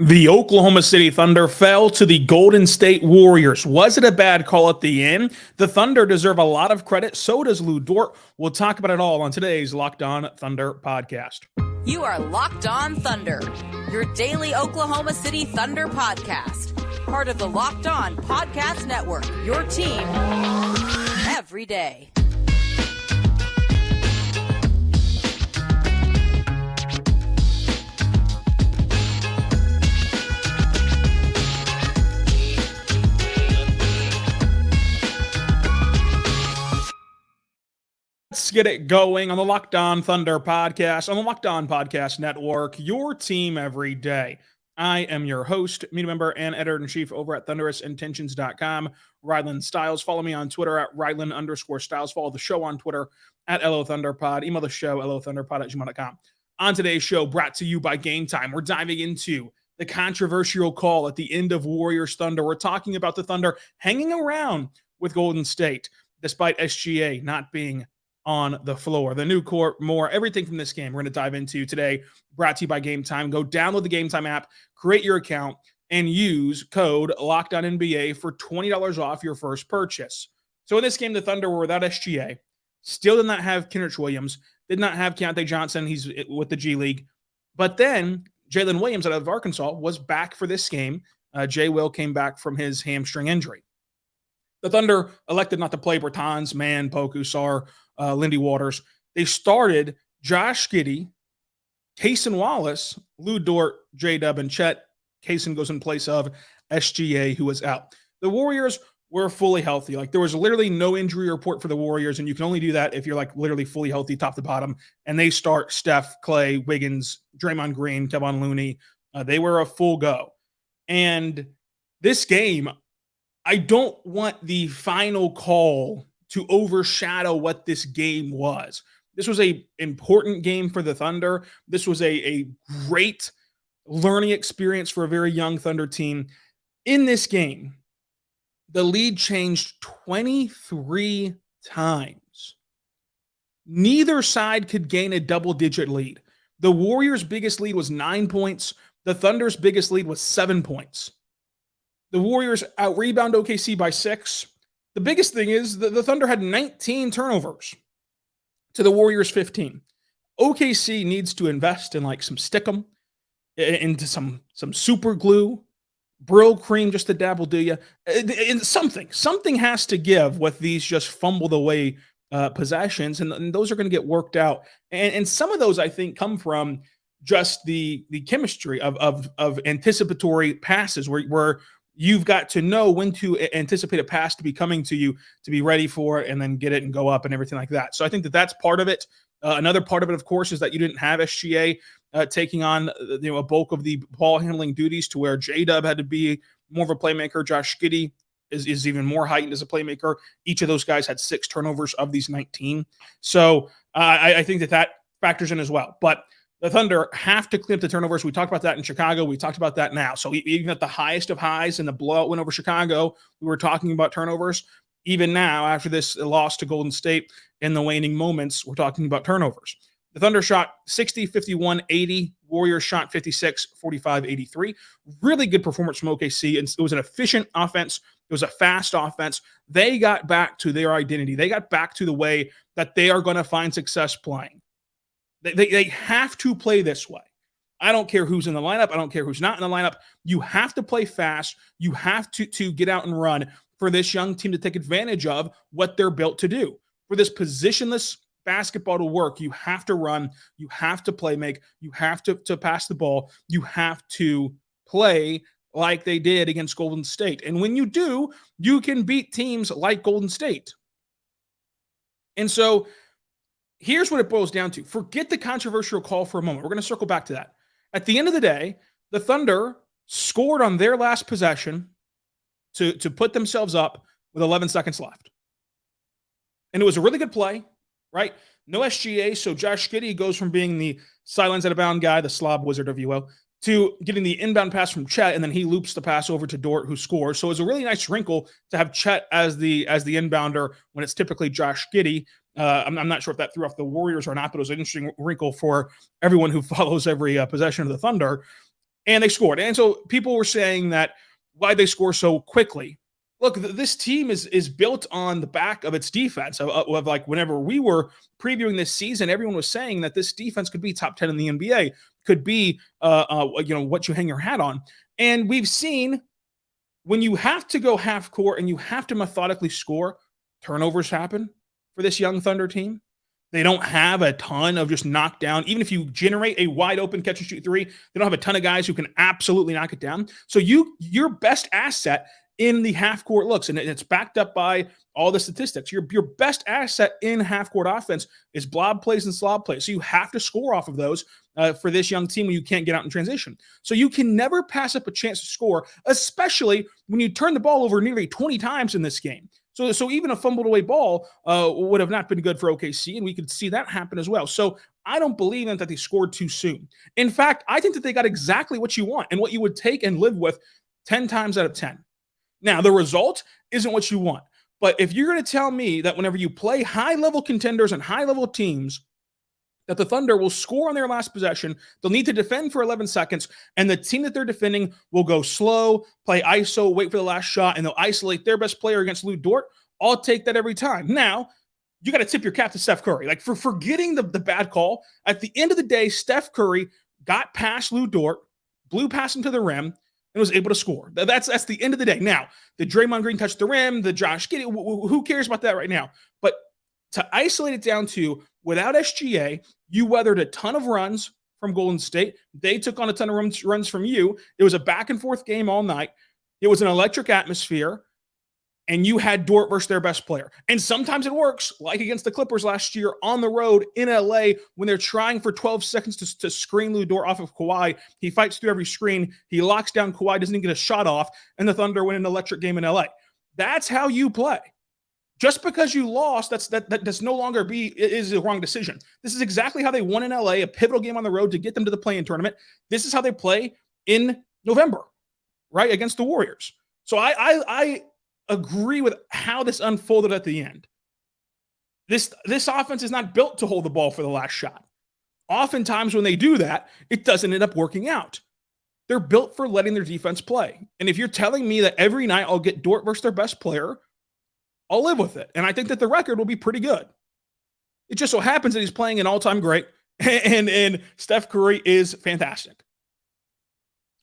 The Oklahoma City Thunder fell to the Golden State Warriors. Was it a bad call at the end? The Thunder deserve a lot of credit. So does Lu Dort. We'll talk about it all on today's Locked On Thunder podcast. You are Locked On Thunder, your daily Oklahoma City Thunder podcast. Part of the Locked On Podcast Network, your team every day. Let's get it going on the Locked On Thunder podcast, on the Locked On Podcast Network, your team every day. I am your host, media member, and editor-in-chief over at thunderousintentions.com, Rylan Stiles. Follow me on Twitter at Rylan_Stiles. Follow the show on Twitter at LOThunderPod. Email the show, LOThunderPod@gmail.com. On today's show, brought to you by Game Time, we're diving into the controversial call at the end of Warriors Thunder. We're talking about the Thunder hanging around with Golden State, despite SGA not being on the floor. The new court, more, everything from this game we're going to dive into today, brought to you by Game Time. Go download the Game Time app, create your account, and use code LOCKEDONNBA for $20 off your first purchase. So in this game, the Thunder were without SGA, still did not have Kenrich Williams, did not have Keontae Johnson, he's with the G League, but then Jaylin Williams out of Arkansas was back for this game. J. Will came back from his hamstring injury. The Thunder elected not to play Bertans, Mann, Poku, Sarr, Lindy Waters. They started Josh Giddey, Cason Wallace, Lu Dort, J-Dub, and Chet. Cason goes in place of SGA, who was out. The Warriors were fully healthy. Like, there was literally no injury report for the Warriors, and you can only do that if you're like literally fully healthy top to bottom. And they start Steph, Clay, Wiggins, Draymond Green, Kevon Looney. They were a full go. And this game, I don't want the final call to overshadow what this game was. This was an important game for the Thunder. This was a great learning experience for a very young Thunder team. In this game, the lead changed 23 times. Neither side could gain a double-digit lead. The Warriors' biggest lead was 9 points. The Thunder's biggest lead was 7 points. The Warriors out-rebound OKC by 6. The biggest thing is the Thunder had 19 turnovers to the Warriors' 15. OKC needs to invest in like some stickum, into some super glue, Brill cream just to dabble do you. In something has to give with these just fumbled away possessions, and those are going to get worked out. And some of those, I think, come from just the chemistry of anticipatory passes where you've got to know when to anticipate a pass to be coming to you, to be ready for it, and then get it and go up and everything like that. So I think that's part of it. Another part of it, of course, is that you didn't have SGA taking on a bulk of the ball handling duties, to where J-Dub had to be more of a playmaker. Josh Giddey is even more heightened as a playmaker. Each of those guys had 6 turnovers of these 19. So I think that factors in as well. But the Thunder have to clean up the turnovers. We talked about that in Chicago. We talked about that now. So even at the highest of highs in the blowout win over Chicago, we were talking about turnovers. Even now, after this loss to Golden State in the waning moments, we're talking about turnovers. The Thunder shot 60, 51, 80. Warriors shot 56, 45, 83. Really good performance from OKC. And it was an efficient offense. It was a fast offense. They got back to their identity. They got back to the way that they are going to find success playing. They have to play this way. I don't care who's in the lineup. I don't care who's not in the lineup. You have to play fast. You have to get out and run for this young team to take advantage of what they're built to do. For this positionless basketball to work, you have to run. You have to play make. You have to pass the ball. You have to play like they did against Golden State. And when you do, you can beat teams like Golden State. And so here's what it boils down to. Forget the controversial call for a moment. We're going to circle back to that. At the end of the day, the Thunder scored on their last possession to put themselves up with 11 seconds left. And it was a really good play, right? No SGA, so Josh Giddey goes from being the silence out of bound guy, the slob wizard, if you will, to getting the inbound pass from Chet, and then he loops the pass over to Dort, who scores. So it's a really nice wrinkle to have Chet as the inbounder when it's typically Josh Giddey. I'm not sure if that threw off the Warriors or not, but it was an interesting wrinkle for everyone who follows every possession of the Thunder. And they scored. And so people were saying that why they score so quickly. Look, this team is built on the back of its defense. Of like whenever we were previewing this season, everyone was saying that this defense could be top 10 in the NBA, could be what you hang your hat on. And we've seen when you have to go half court and you have to methodically score, turnovers happen for this young Thunder team. They don't have a ton of just knockdown. Even if you generate a wide open catch and shoot three, they don't have a ton of guys who can absolutely knock it down. So your best asset in the half court looks, and it's backed up by all the statistics. Your best asset in half court offense is blob plays and slob plays. So you have to score off of those for this young team when you can't get out in transition. So you can never pass up a chance to score, especially when you turn the ball over nearly 20 times in this game. So even a fumbled away ball would have not been good for OKC, and we could see that happen as well. So I don't believe that they scored too soon. In fact, I think that they got exactly what you want and what you would take and live with 10 times out of 10. Now, the result isn't what you want. But if you're going to tell me that whenever you play high-level contenders and high-level teams, that the Thunder will score on their last possession, they'll need to defend for 11 seconds, and the team that they're defending will go slow, play ISO, wait for the last shot, and they'll isolate their best player against Lu Dort, I'll take that every time. Now, you got to tip your cap to Steph Curry. Like, for forgetting the bad call, at the end of the day, Steph Curry got past Lu Dort, blew past him to the rim, and was able to score. That's the end of the day. Now, did Draymond Green touch the rim? The Josh Giddey? Who cares about that right now? But to isolate it down to, without SGA, you weathered a ton of runs from Golden State. They took on a ton of runs from you. It was a back-and-forth game all night. It was an electric atmosphere, and you had Dort versus their best player. And sometimes it works, like against the Clippers last year on the road in LA when they're trying for 12 seconds to screen Lu Dort off of Kawhi. He fights through every screen. He locks down Kawhi, doesn't even get a shot off, and the Thunder win an electric game in LA. That's how you play. Just because you lost, that does no longer is a wrong decision. This is exactly how they won in LA, a pivotal game on the road to get them to the play-in tournament. This is how they play in November, right, against the Warriors. So I agree with how this unfolded at the end. This offense is not built to hold the ball for the last shot. Oftentimes when they do that, it doesn't end up working out. They're built for letting their defense play. And if you're telling me that every night I'll get Dort versus their best player, I'll live with it. And I think that the record will be pretty good. It just so happens that he's playing an all-time great, and Steph Curry is fantastic.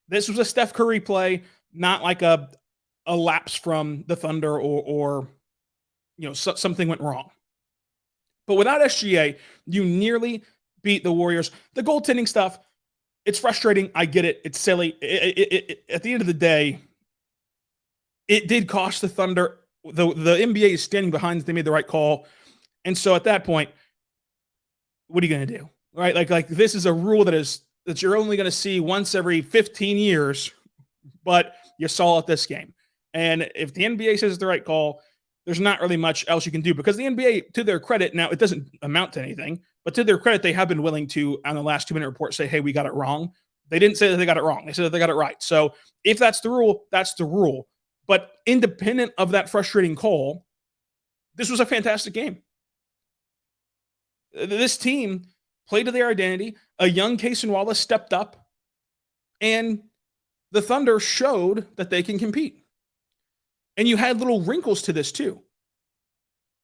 This was a Steph Curry play, not like a lapse from the Thunder or something went wrong. But without SGA, you nearly beat the Warriors. The goaltending stuff, it's frustrating. I get it. It's silly. At the end of the day, it did cost the Thunder. The NBA is standing behind that they made the right call. And so at that point, what are you going to do? Right? Like this is a rule that you're only going to see once every 15 years, but you saw it this game. And if the NBA says it's the right call, there's not really much else you can do, because the NBA, to their credit, now it doesn't amount to anything, but to their credit, they have been willing to, on the last 2-minute report, say, hey, we got it wrong. They didn't say that they got it wrong. They said that they got it right. So if that's the rule, that's the rule. But independent of that frustrating call, this was a fantastic game. This team played to their identity. A young Cason Wallace stepped up, and the Thunder showed that they can compete. And you had little wrinkles to this too,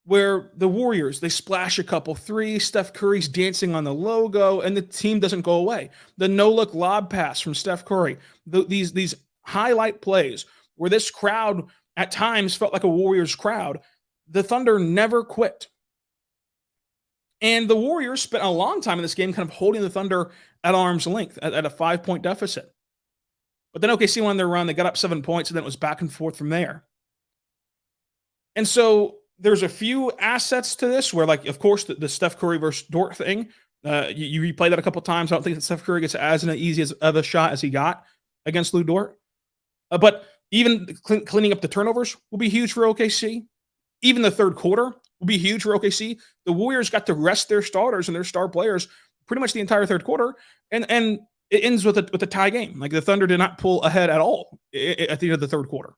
where the Warriors, they splash a couple threes, Steph Curry's dancing on the logo, and the team doesn't go away. The no-look lob pass from Steph Curry, these highlight plays where this crowd at times felt like a Warriors crowd, the Thunder never quit. And the Warriors spent a long time in this game kind of holding the Thunder at arm's length at a 5-point deficit. But then OKC won their run. They got up 7 points, and then it was back and forth from there. And so there's a few assets to this where, like, of course, the Steph Curry versus Dort thing, you replay that a couple times. I don't think that Steph Curry gets as easy of a shot as he got against Lu Dort. But even cleaning up the turnovers will be huge for OKC. Even the third quarter will be huge for OKC. The Warriors got to rest their starters and their star players pretty much the entire third quarter, and it ends with a tie game. Like, the Thunder did not pull ahead at all at the end of the third quarter.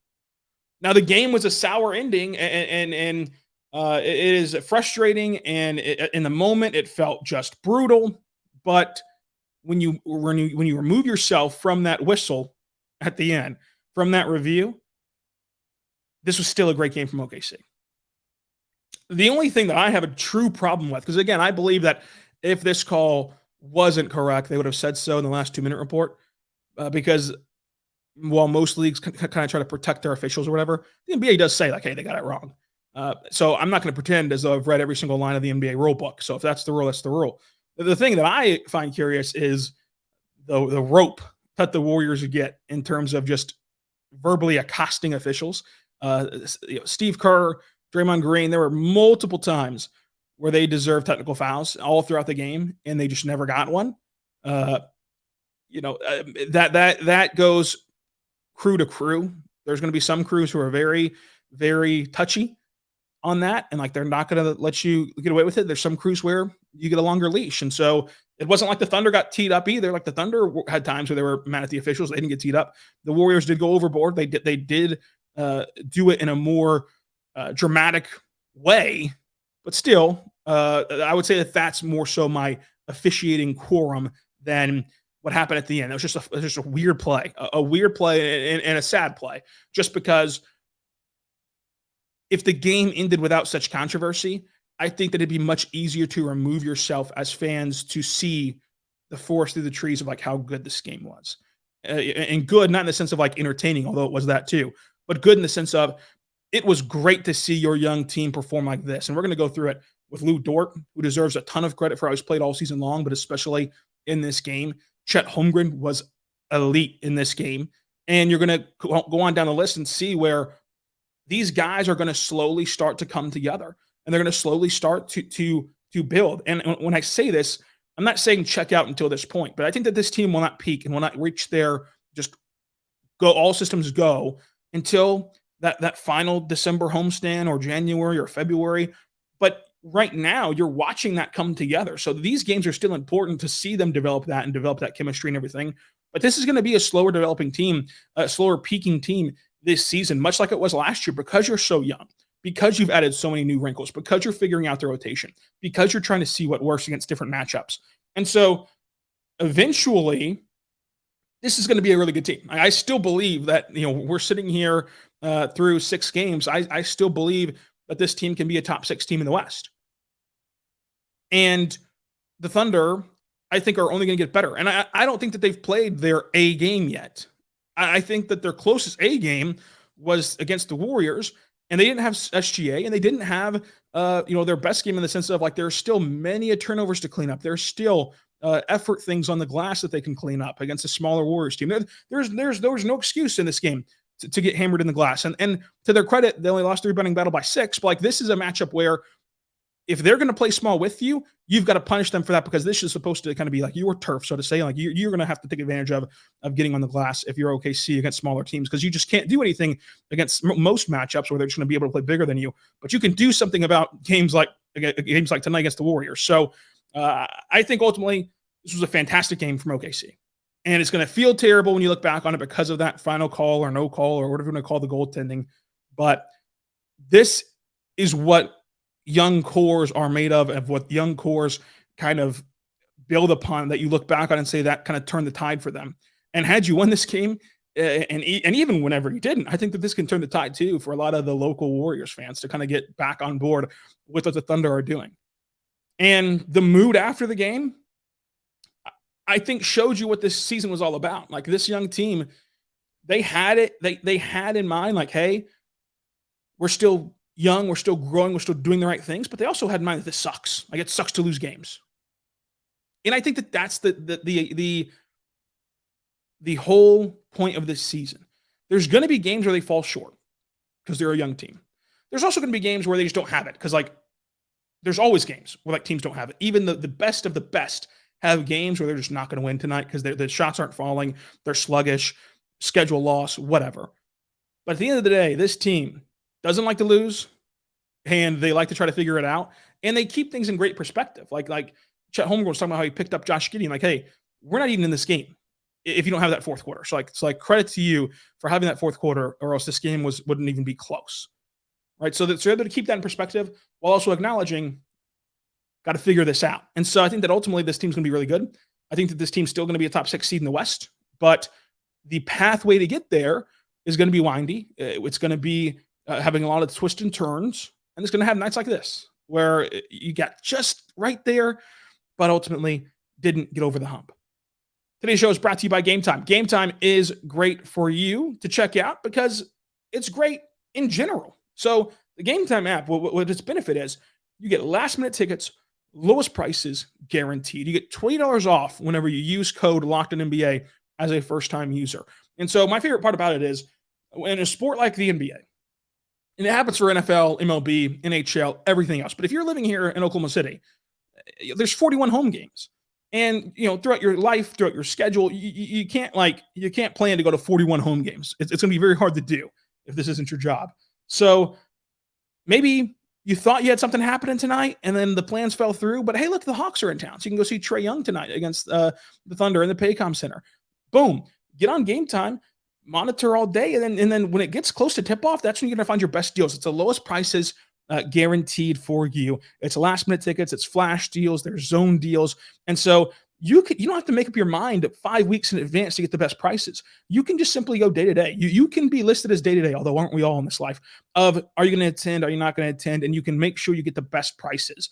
Now, the game was a sour ending, and it is frustrating, and in the moment, it felt just brutal. But when you remove yourself from that whistle at the end, from that review, this was still a great game from OKC. The only thing that I have a true problem with, because again, I believe that if this call wasn't correct, they would have said so in the last 2-minute report, because while most leagues kind of try to protect their officials or whatever, the NBA does say like, hey, they got it wrong. So I'm not going to pretend as though I've read every single line of the NBA rule book. So if that's the rule, that's the rule. The thing that I find curious is the rope that the Warriors get in terms of just verbally accosting officials. Steve Kerr, Draymond Green, there were multiple times where they deserved technical fouls all throughout the game, and they just never got one. That goes crew to crew. There's going to be some crews who are very, very touchy on that, and like they're not going to let you get away with it. There's some crews where you get a longer leash, and so it wasn't like the Thunder got teed up either. Like the Thunder had times where they were mad at the officials. They didn't get teed up. The Warriors did go overboard. They did do it in a more dramatic way, but still, I would say that that's more so my officiating quorum than what happened at the end. It was just a weird play, a weird play and a sad play, just because if the game ended without such controversy, I think that it'd be much easier to remove yourself as fans to see the forest through the trees of like how good this game was. And good, not in the sense of like entertaining, although it was that too, but good in the sense of it was great to see your young team perform like this. And we're going to go through it with Lu Dort, who deserves a ton of credit for how he's played all season long, but especially in this game. Chet Holmgren was elite in this game. And you're going to go on down the list and see where these guys are going to slowly start to come together, and they're going to slowly start to build. And when I say this, I'm not saying check out until this point, but I think that this team will not peak and will not reach their just go all systems go until that final December homestand or January or February. But right now, you're watching that come together. So these games are still important to see them develop that and develop that chemistry and everything. But this is going to be a slower developing team, a slower peaking team this season, much like it was last year, because you're so young, because you've added so many new wrinkles, because you're figuring out the rotation, because you're trying to see what works against different matchups. And so eventually this is going to be a really good team. I still believe that, we're sitting here through 6 games. I still believe that this team can be a top 6 team in the West. And the Thunder, I think, are only going to get better. And I don't think that they've played their A game yet. I think that their closest A game was against the Warriors, and they didn't have SGA, and they didn't have, their best game in the sense of like there's still many turnovers to clean up. There's still effort things on the glass that they can clean up against a smaller Warriors team. There was no excuse in this game to get hammered in the glass. And to their credit, they only lost the rebounding battle by 6. But like this is a matchup where if they're going to play small with you, you've got to punish them for that, because this is supposed to kind of be like your turf, so to say. Like you're going to have to take advantage of getting on the glass if you're OKC against smaller teams, because you just can't do anything against most matchups where they're just going to be able to play bigger than you. But you can do something about games like tonight against the Warriors. So I think ultimately this was a fantastic game from OKC. And it's going to feel terrible when you look back on it because of that final call or no call or whatever you want to call the goaltending. But this is what young cores are made of what young cores kind of build upon, that you look back on and say that kind of turned the tide for them. And had you won this game, and even whenever you didn't, I think that this can turn the tide too for a lot of the local Warriors fans to kind of get back on board with what the Thunder are doing. And the mood after the game, I think, showed you what this season was all about. Like this young team, they had it. They had in mind, like, hey, we're still young, we're still growing, we're still doing the right things, but they also had in mind that this sucks. Like it sucks to lose games. And I think that that's the whole point of this season. There's going to be games where they fall short because they're a young team. There's also going to be games where they just don't have it, because like there's always games where like teams don't have it. Even the best of the best have games where they're just not going to win tonight because the shots aren't falling, they're sluggish, schedule loss, whatever. But at the end of the day, this team doesn't like to lose, and they like to try to figure it out, and they keep things in great perspective. Like Chet Holmgren was talking about how he picked up Josh Giddey, and like, hey, we're not even in this game if you don't have that fourth quarter. So like credit to you for having that fourth quarter, or else this game wouldn't even be close, right? So they're able to keep that in perspective while also acknowledging, got to figure this out. And so I think that ultimately this team's going to be really good. I think that this team's still going to be a top 6 seed in the West, but the pathway to get there is going to be windy. It's going to be having a lot of twists and turns, and it's going to have nights like this where you got just right there, but ultimately didn't get over the hump. Today's show is brought to you by Game Time. Game Time is great for you to check out because it's great in general. So the Game Time app, what its benefit is, you get last-minute tickets, lowest prices guaranteed. You get $20 off whenever you use code LOCKEDONNBA as a first-time user. And so my favorite part about it is, in a sport like the NBA, and it happens for NFL, MLB, NHL, everything else. But if you're living here in Oklahoma City, there's 41 home games. And, throughout your life, throughout your schedule, you can't plan to go to 41 home games. It's going to be very hard to do if this isn't your job. So maybe you thought you had something happening tonight and then the plans fell through, but hey, look, the Hawks are in town. So you can go see Trae Young tonight against the Thunder in the Paycom Center. Boom. Get on Game Time, monitor all day. And then when it gets close to tip off, that's when you're going to find your best deals. It's the lowest prices guaranteed for you. It's last minute tickets. It's flash deals. There's zone deals. And so you don't have to make up your mind 5 weeks in advance to get the best prices. You can just simply go day to day. You can be listed as day to day, although aren't we all in this life, of are you going to attend? Are you not going to attend? And you can make sure you get the best prices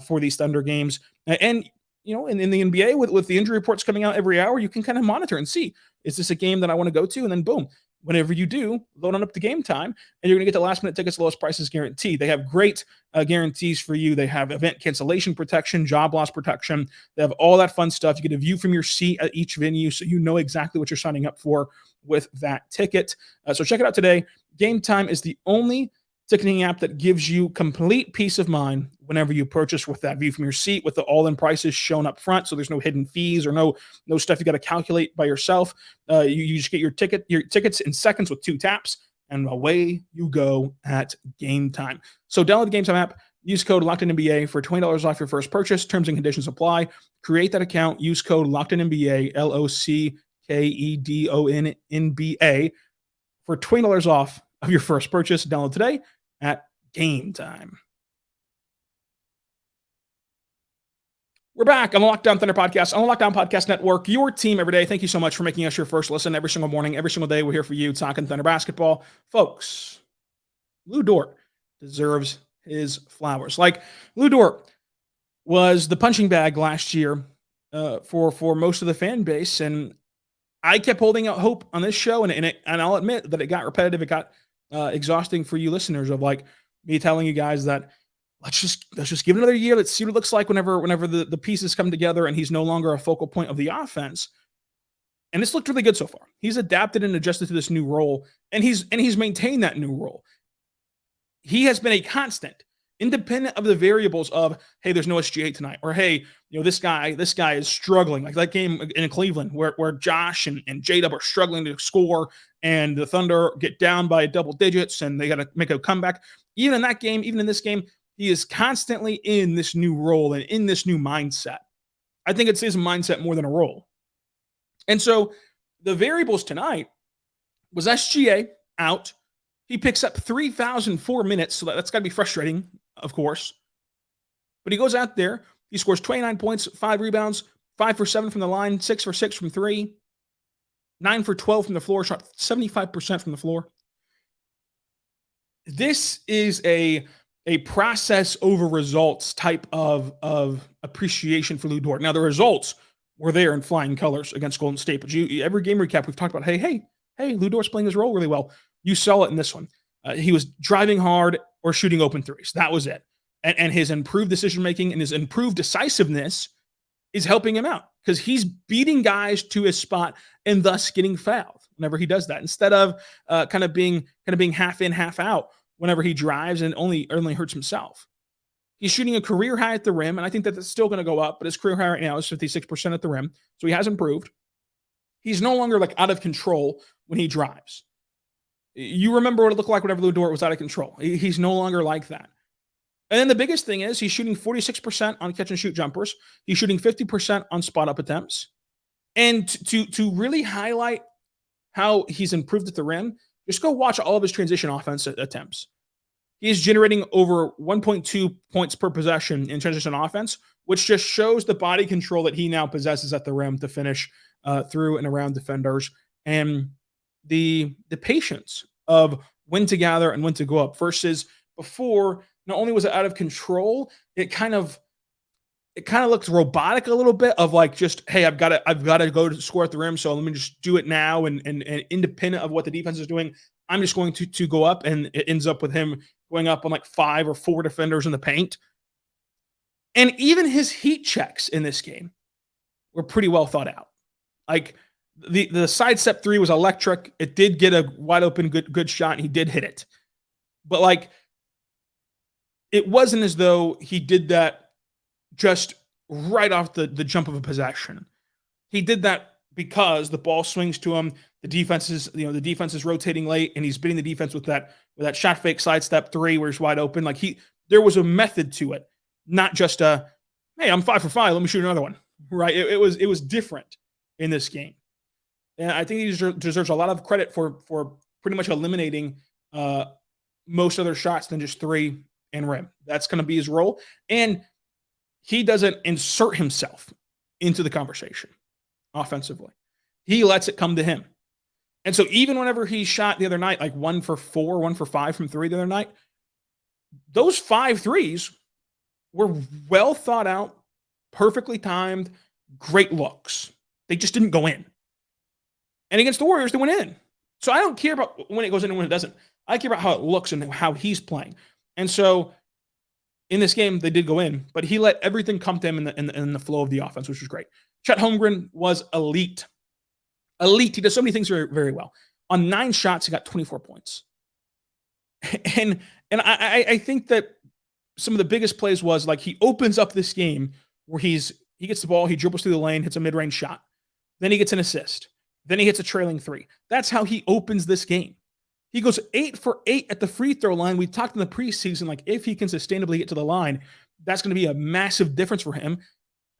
for these Thunder games. And in the NBA with the injury reports coming out every hour, you can kind of monitor and see, is this a game that I want to go to? And then boom, whenever you do, load on up to Game Time, and you're going to get the last-minute tickets, lowest prices guaranteed. They have great guarantees for you. They have event cancellation protection, job loss protection. They have all that fun stuff. You get a view from your seat at each venue, so you know exactly what you're signing up for with that ticket. So check it out today. Game Time is the only ticketing app that gives you complete peace of mind whenever you purchase, with that view from your seat, with the all-in prices shown up front, so there's no hidden fees or no stuff you got to calculate by yourself. You just get your tickets in seconds with 2 taps, and away you go at Game Time. So download the Game Time app, use code LOCKEDONNBA for $20 off your first purchase. Terms and conditions apply. Create that account, use code LOCKEDONNBA, LOCKEDONNBA, for $20 off of your first purchase. Download today at Game Time. We're back on the Locked On Thunder podcast, on the Locked On Podcast Network, your team every day. Thank you so much for making us your first listen every single morning, every single day. We're here for you talking Thunder basketball. Folks, Lu Dort deserves his flowers. Like, Lu Dort was the punching bag last year for most of the fan base, and I kept holding out hope on this show, and I'll admit that it got repetitive. It got exhausting for you listeners, of like me telling you guys that let's just give it another year. Let's see what it looks like whenever the pieces come together and he's no longer a focal point of the offense. And it's looked really good so far. He's adapted and adjusted to this new role, and he's maintained that new role. He has been a constant, independent of the variables of, hey, there's no SGA tonight, or hey, this guy is struggling. Like that game in Cleveland where Josh and J-Dub are struggling to score, and the Thunder get down by double digits and they got to make a comeback. Even in that game, even in this game, he is constantly in this new role and in this new mindset. I think it's his mindset more than a role. And so the variables tonight was SGA out. He picks up 3,004 minutes, so that's got to be frustrating, of course. But he goes out there, he scores 29 points, 5 rebounds, 5 for 7 from the line, 6 for 6 from 3, 9 for 12 from the floor, shot 75% from the floor. This is a process over results type of appreciation for Lu Dort. Now, the results were there in flying colors against Golden State, but every game recap we've talked about, hey, Lu Dort's playing his role really well. You saw it in this one. He was driving hard or shooting open threes. That was it. And his improved decision-making and his improved decisiveness is helping him out because he's beating guys to his spot and thus getting fouled whenever he does that, instead of kind of being half in, half out whenever he drives and only hurts himself. He's shooting a career high at the rim, and I think that that's still going to go up, but his career high right now is 56% at the rim, so he has improved. He's no longer like out of control when he drives. You remember what it looked like whenever Lu Dort was out of control. He's no longer like that. And then the biggest thing is he's shooting 46% on catch and shoot jumpers. He's shooting 50% on spot up attempts. And to really highlight how he's improved at the rim, just go watch all of his transition offense attempts. He is generating over 1.2 points per possession in transition offense which just shows the body control that he now possesses at the rim to finish through and around defenders, and the patience of when to gather and when to go up versus before. Not only was it out of control, it kind of looks robotic a little bit of like, just, hey, I've got to go to score at the rim, so let me just do it now, and independent of what the defense is doing, I'm just going to go up, and it ends up with him going up on like 5 or 4 defenders in the paint. And even his heat checks in this game were pretty well thought out. Like the sidestep 3 was electric. It did get a wide open good shot, and he did hit it. But like, it wasn't as though he did that just right off the jump of a possession. He did that because the ball swings to him. The defense is rotating late, and he's beating the defense with that shot fake sidestep 3 where he's wide open. Like there was a method to it, not just a, hey, I'm 5 for 5, let me shoot another one. Right? It was different in this game, and I think he deserves a lot of credit for pretty much eliminating most other shots than just 3 and rim. That's going to be his role, and he doesn't insert himself into the conversation offensively. He lets it come to him. And so even whenever he shot the other night, like 1 for 4, 1 for 5 from 3 the other night, those 5 threes were well thought out, perfectly timed, great looks. They just didn't go in. And against the Warriors, they went in. So I don't care about when it goes in and when it doesn't. I care about how it looks and how he's playing. And so in this game, they did go in, but he let everything come to him in the flow of the offense, which was great. Chet Holmgren was elite. Elite. He does so many things very, very well. On 9 shots, he got 24 points. And I think that some of the biggest plays was like he opens up this game where he gets the ball, he dribbles through the lane, hits a mid-range shot. Then he gets an assist. Then he hits a trailing 3. That's how he opens this game. He goes 8 for 8 at the free throw line. We talked in the preseason, like if he can sustainably get to the line, that's going to be a massive difference for him.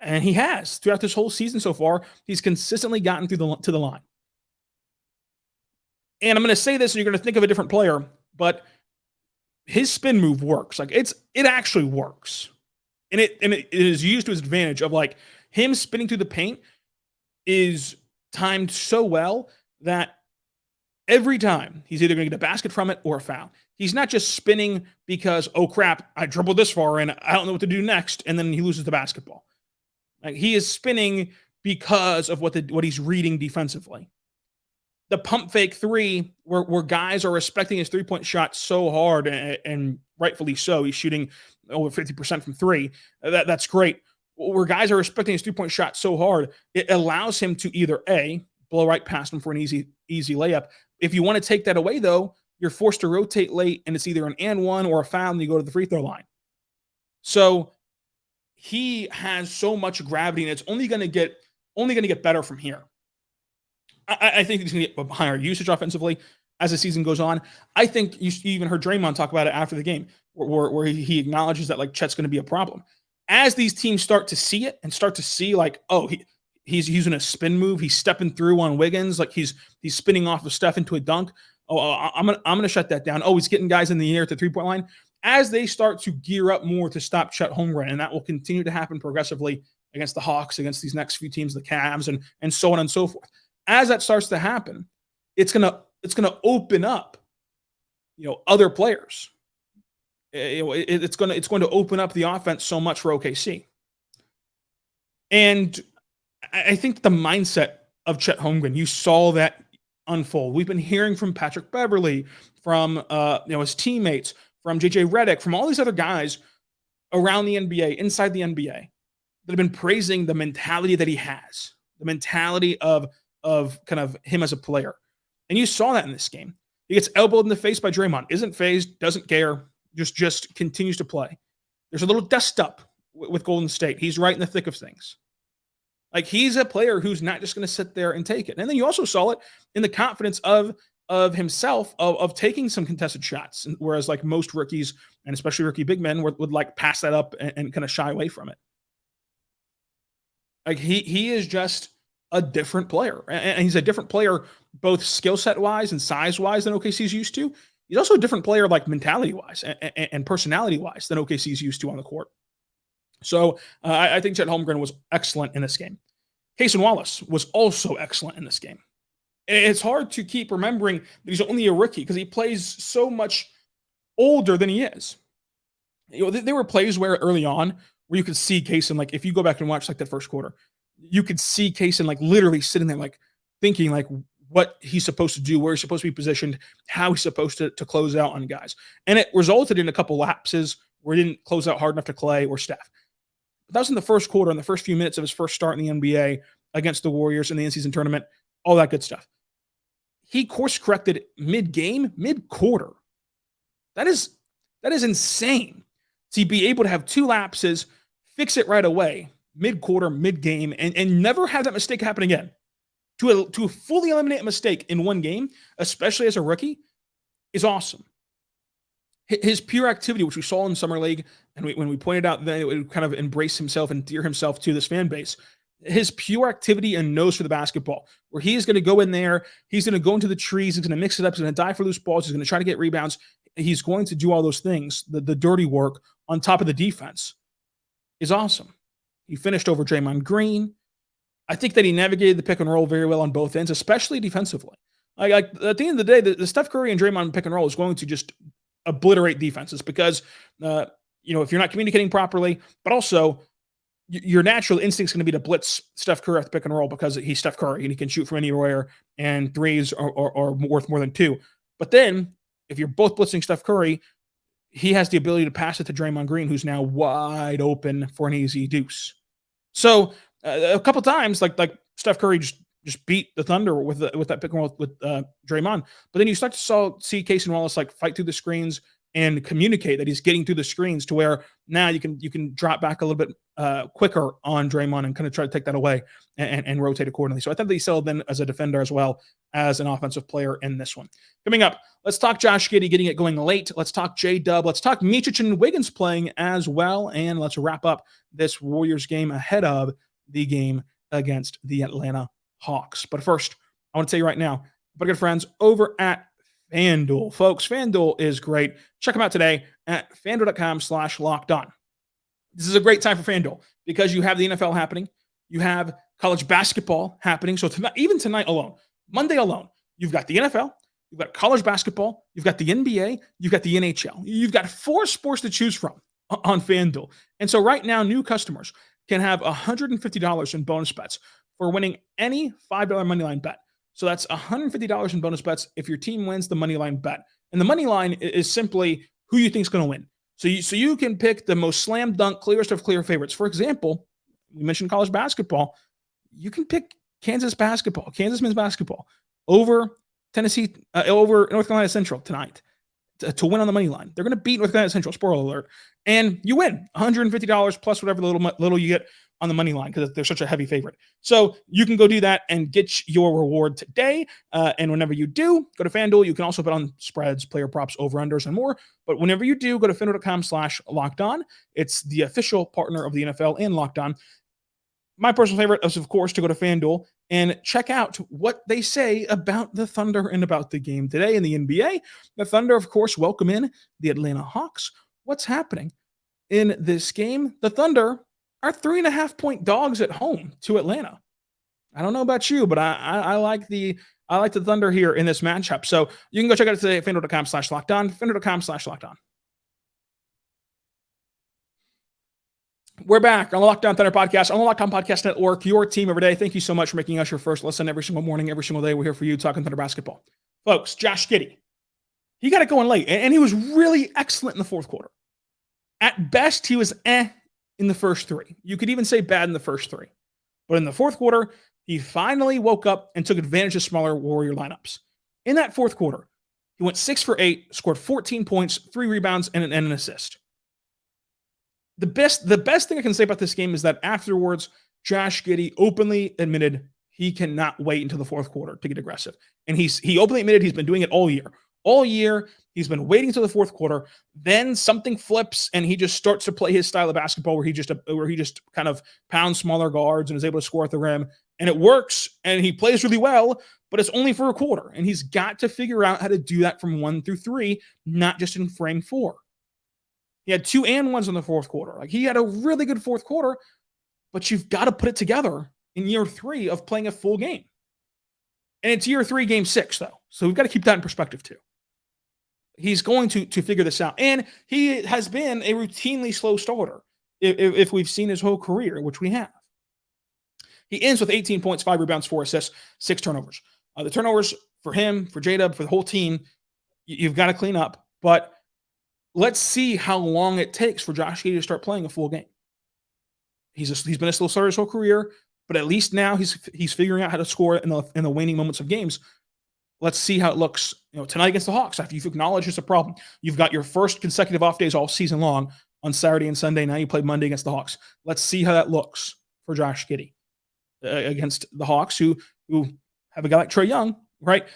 And he has throughout this whole season so far. He's consistently gotten to the line. And I'm going to say this, and you're going to think of a different player, but his spin move works. Like it actually works, and it is used to his advantage. Of like him spinning through the paint is timed so well that every time he's either going to get a basket from it or a foul. He's not just spinning because, oh crap, I dribbled this far and I don't know what to do next, and then he loses the basketball. Like he is spinning because of what he's reading defensively. The pump fake 3, where guys are respecting his 3-point shot so hard, and rightfully so. He's shooting over 50% from 3. That's great. Where guys are respecting his 3-point shot so hard, it allows him to either A, blow right past him for an easy layup. If you want to take that away, though, you're forced to rotate late, and it's either an and one or a foul, and you go to the free throw line. So he has so much gravity, and it's only going to get better from here. I think he's going to get higher usage offensively as the season goes on. I think you even heard Draymond talk about it after the game, where he acknowledges that like Chet's going to be a problem. As these teams start to see it and start to see like, oh, he's using a spin move, he's stepping through on Wiggins, like he's spinning off of Steph into a dunk. Oh, I'm gonna shut that down. Oh, he's getting guys in the air at the 3-point line. As they start to gear up more to stop Chet Holmgren, and that will continue to happen progressively against the Hawks, against these next few teams, the Cavs, and so on and so forth. As that starts to happen, it's gonna open up, other players. It's going to open up the offense so much for OKC. And I think the mindset of Chet Holmgren, you saw that unfold. We've been hearing from Patrick Beverley, from his teammates, from JJ Redick, from all these other guys around the NBA, inside the NBA, that have been praising the mentality that he has, the mentality of kind of him as a player. And you saw that in this game. He gets elbowed in the face by Draymond, isn't fazed, doesn't care, just continues to play. There's a little dust up with Golden State. He's right in the thick of things. Like he's a player who's not just going to sit there and take it. And then you also saw it in the confidence of himself of taking some contested shots. Whereas like most rookies, and especially rookie big men, would like pass that up and kind of shy away from it. Like he is just a different player. And he's a different player, both skill set wise and size wise than OKC's used to. He's also a different player, like mentality wise and personality wise than OKC's used to on the court. So I think Chet Holmgren was excellent in this game. Cason Wallace was also excellent in this game. It's hard to keep remembering that he's only a rookie because he plays so much older than he is. There were plays where early on where you could see Cason, like if you go back and watch like that first quarter, you could see Cason like literally sitting there like thinking like what he's supposed to do, where he's supposed to be positioned, how he's supposed to close out on guys. And it resulted in a couple lapses where he didn't close out hard enough to Clay or Steph. But that was in the first quarter, in the first few minutes of his first start in the NBA against the Warriors in the in-season tournament, all that good stuff. He course-corrected mid-game, mid-quarter. That is insane. To be able to have two lapses, fix it right away, mid-quarter, mid-game, and never have that mistake happen again. To fully eliminate a mistake in one game, especially as a rookie, is awesome. His pure activity, which we saw in Summer League, and when we pointed out that it would kind of embrace himself and endear himself to this fan base, his pure activity and nose for the basketball, where he is going to go in there, he's going to go into the trees, he's going to mix it up, he's going to dive for loose balls, he's going to try to get rebounds, he's going to do all those things, the dirty work on top of the defense is awesome. He finished over Draymond Green. I think that he navigated the pick and roll very well on both ends, especially defensively. Like at the end of the day, the Steph Curry and Draymond pick and roll is going to just obliterate defenses because, if you're not communicating properly, but also your natural instinct is going to be to blitz Steph Curry at the pick and roll because he's Steph Curry and he can shoot from anywhere and threes are worth more than two. But then if you're both blitzing Steph Curry, he has the ability to pass it to Draymond Green, who's now wide open for an easy deuce. So a couple times, like Steph Curry just beat the Thunder with that pick and roll with Draymond. But then you start to see Cason Wallace like fight through the screens and communicate that he's getting through the screens to where now you can drop back a little bit quicker on Draymond and kind of try to take that away and rotate accordingly. So I think that he settled in as a defender as well as an offensive player in this one. Coming up, let's talk Josh Giddey getting it going late. Let's talk J-Dub. Let's talk Micic and Wiggins playing as well. And let's wrap up this Warriors game ahead of the game against the Atlanta Hawks. But first, I want to tell you right now, my good friends over at FanDuel. Folks, FanDuel is great. Check them out today at FanDuel.com/lockedon. This is a great time for FanDuel because you have the NFL happening. You have college basketball happening. So even tonight alone, Monday alone, you've got the NFL, you've got college basketball, you've got the NBA, you've got the NHL. You've got 4 sports to choose from on FanDuel. And so right now, new customers can have $150 in bonus bets for winning any $5 moneyline bet. So that's $150 in bonus bets if your team wins the moneyline bet. And the money line is simply who you think is going to win. So you can pick the most slam dunk, clearest of clear favorites. For example, we mentioned college basketball. You can pick Kansas men's basketball over Tennessee, over North Carolina Central tonight to win on the money line. They're going to beat North Carolina Central, spoiler alert, and you win $150 plus whatever little you get on the money line because they're such a heavy favorite. So you can go do that and get your reward today. And whenever you do, go to FanDuel. You can also bet on spreads, player props, over-unders, and more. But whenever you do, go to FanDuel.com/lockedon. It's the official partner of the NFL and Locked On. My personal favorite is, of course, to go to FanDuel and check out what they say about the Thunder and about the game today in the NBA. The Thunder, of course, welcome in the Atlanta Hawks. What's happening in this game? The Thunder are 3.5-point dogs at home to Atlanta. I don't know about you, but I like the Thunder here in this matchup. So you can go check it out today at FanDuel.com/lockedon, FanDuel.com/lockedon. We're back on the Locked On Thunder podcast, on the Locked On Podcast Network, your team every day. Thank you so much for making us your first listen every single morning, every single day. We're here for you talking Thunder basketball. Folks, Josh Giddey, he got it going late, and he was really excellent in the fourth quarter. At best, he was in the first 3. You could even say bad in the first 3. But in the fourth quarter, he finally woke up and took advantage of smaller Warrior lineups. In that fourth quarter, he went 6 for 8, scored 14 points, 3 rebounds, and an assist. The best thing I can say about this game is that afterwards, Josh Giddey openly admitted he cannot wait until the fourth quarter to get aggressive. And he openly admitted he's been doing it all year. All year, he's been waiting until the fourth quarter. Then something flips, and he just starts to play his style of basketball where he just kind of pounds smaller guards and is able to score at the rim. And it works, and he plays really well, but it's only for a quarter. And he's got to figure out how to do that from 1 through 3, not just in frame 4. He had 2 and 1s in the fourth quarter. Like, he had a really good fourth quarter, but you've got to put it together in year 3 of playing a full game. And it's year 3, game 6, though. So we've got to keep that in perspective, too. He's going to figure this out. And he has been a routinely slow starter if we've seen his whole career, which we have. He ends with 18 points, 5 rebounds, 4 assists, 6 turnovers. The turnovers for him, for J-Dub, for the whole team, you've got to clean up. But let's see how long it takes for Josh Giddey to start playing a full game. He's been a slow starter his whole career, but at least now he's figuring out how to score in the waning moments of games. Let's see how it looks, tonight against the Hawks. After you've acknowledged it's a problem, you've got your first consecutive off days all season long on Saturday and Sunday. Now you play Monday against the Hawks. Let's see how that looks for Josh Giddey against the Hawks, who have a guy like Trae Young, right?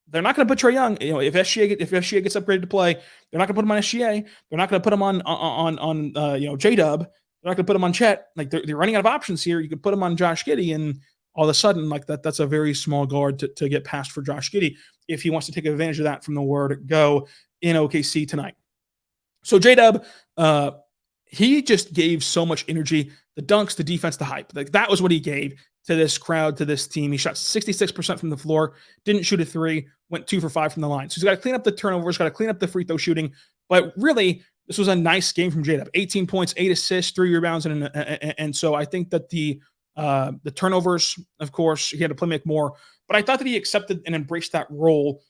They're not going to put Trae Young. If SGA gets upgraded to play, they're not going to put him on SGA. They're not going to put him on J-Dub. They're not going to put him on Chet. Like, they're running out of options here. You could put him on Josh Giddey, and all of a sudden, like, that's a very small guard to get past for Josh Giddey if he wants to take advantage of that from the word go in OKC tonight. So J-Dub, he just gave so much energy. The dunks, the defense, the hype. Like, that was what he gave to this crowd, to this team. He shot 66% from the floor, didn't shoot a 3, went 2 for 5 from the line. So he's got to clean up the turnovers, got to clean up the free throw shooting. But really, this was a nice game from J-Dub. 18 points, 8 assists, 3 rebounds, and so I think that the turnovers, of course, he had to play make more. But I thought that he accepted and embraced that role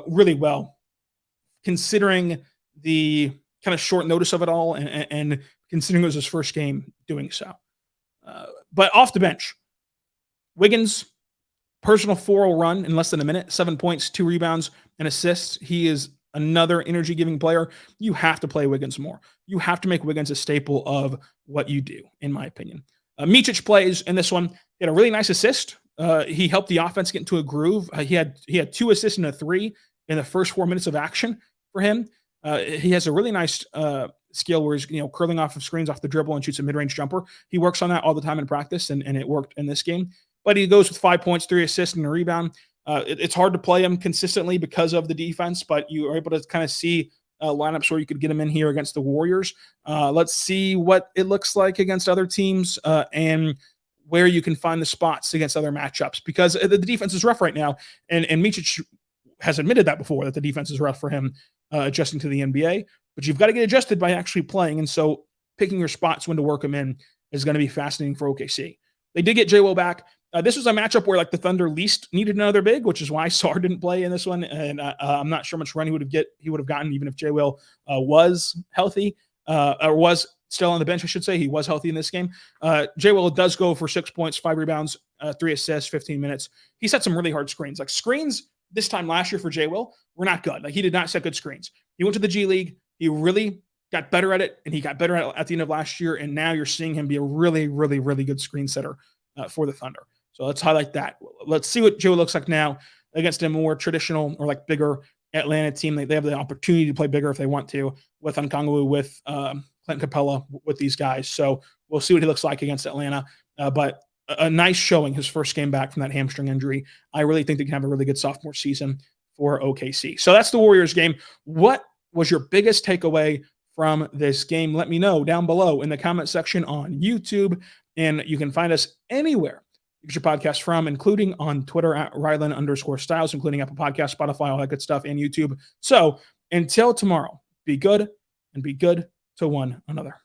really well, considering the kind of short notice of it all, and considering it was his first game doing so. But off the bench, Wiggins, personal 4-0 run in less than a minute, 7 points, 2 rebounds, and assists. He is another energy-giving player. You have to play Wiggins more. You have to make Wiggins a staple of what you do, in my opinion. Micic plays in this one. He had a really nice assist. He helped the offense get into a groove. He had 2 assists and a 3 in the first 4 minutes of action for him. He has a really nice skill where he's curling off of screens off the dribble and shoots a mid-range jumper. He works on that all the time in practice, and it worked in this game. But he goes with 5 points, 3 assists, and a rebound. It's hard to play him consistently because of the defense, but you are able to kind of see lineups where you could get him in here against the Warriors. Let's see what it looks like against other teams and where you can find the spots against other matchups, because the defense is rough right now. And Micic has admitted that before, that the defense is rough for him adjusting to the NBA. But you've got to get adjusted by actually playing. And so picking your spots when to work them in is going to be fascinating for OKC. They did get J-Will back. This was a matchup where, like, the Thunder least needed another big, which is why Sarr didn't play in this one. And I'm not sure how much run he would have gotten even if J-Will was healthy or was still on the bench, I should say. He was healthy in this game. J-Will does go for 6 points, 5 rebounds, 3 assists, 15 minutes. He set some really hard screens. Like, screens this time last year for J-Will were not good. Like, he did not set good screens. He went to the G League. He really got better at it, and he got better at the end of last year. And now you're seeing him be a really, really, really good screen setter for the Thunder. So let's highlight that. Let's see what Joe looks like now against a more traditional or like bigger Atlanta team. They have the opportunity to play bigger if they want to, with Nkongwu, with Clint Capella, with these guys. So we'll see what he looks like against Atlanta. But a nice showing, his first game back from that hamstring injury. I really think they can have a really good sophomore season for OKC. So that's the Warriors game. What was your biggest takeaway from this game? Let me know down below in the comment section on YouTube. And you can find us anywhere you get your podcast from, including on Twitter at Rylan_Styles, including Apple Podcasts, Spotify, all that good stuff, and YouTube. So until tomorrow, be good and be good to one another.